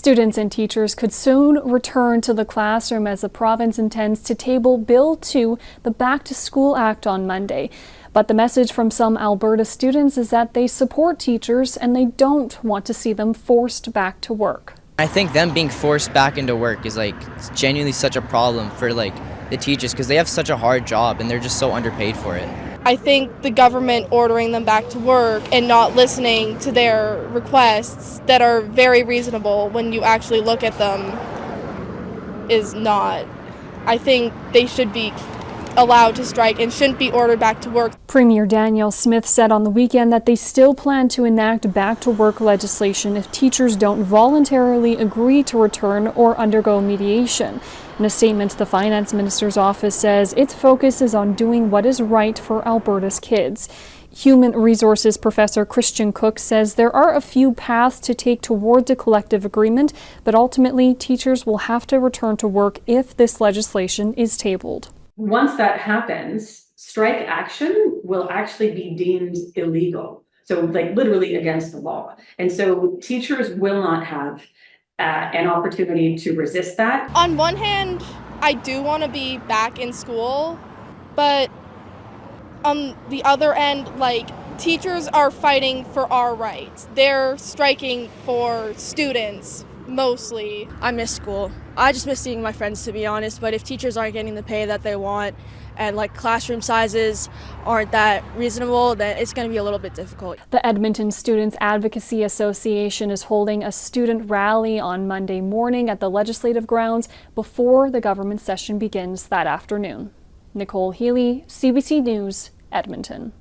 Students and teachers could soon return to the classroom as the province intends to table Bill 2, the Back to School Act, on Monday. But the message from some Alberta students is that they support teachers and they don't want to see them forced back to work. I think them being forced back into work is genuinely such a problem for the teachers, because they have such a hard job and they're just so underpaid for it. I think the government ordering them back to work and not listening to their requests that are very reasonable when you actually look at them is not. I think they should be allowed to strike and shouldn't be ordered back to work. Premier Danielle Smith said on the weekend that they still plan to enact back-to-work legislation if teachers don't voluntarily agree to return or undergo mediation. In a statement, the Finance Minister's office says its focus is on doing what is right for Alberta's kids. Human Resources Professor Christian Cook says there are a few paths to take towards a collective agreement, but ultimately teachers will have to return to work if this legislation is tabled. Once that happens, strike action will actually be deemed illegal. So literally against the law. And so teachers will not have an opportunity to resist that. On one hand, I do want to be back in school, but on the other end, teachers are fighting for our rights. They're striking for students. Mostly. I miss school. I just miss seeing my friends, to be honest, but if teachers aren't getting the pay that they want and classroom sizes aren't that reasonable, then it's going to be a little bit difficult. The Edmonton Students Advocacy Association is holding a student rally on Monday morning at the Legislative Grounds before the government session begins that afternoon. Nicole Healey, CBC News, Edmonton.